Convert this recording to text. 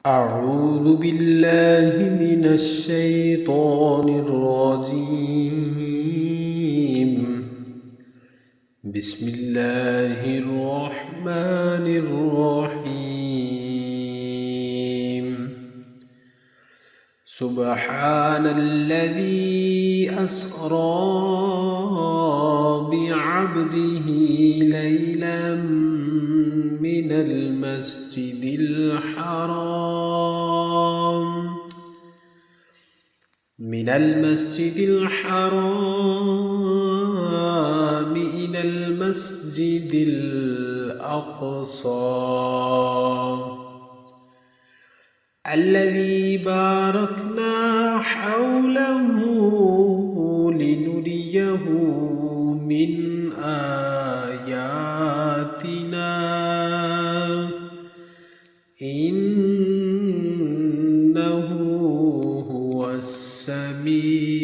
أعوذ بالله من الشيطان الرجيم. بسم الله الرحمن الرحيم. سبحان الذي أسرى بعبده ليلا من المسجد الحرام إلى المسجد الأقصى الذي باركنا حوله لنريه من آياتنا إنه هو السميع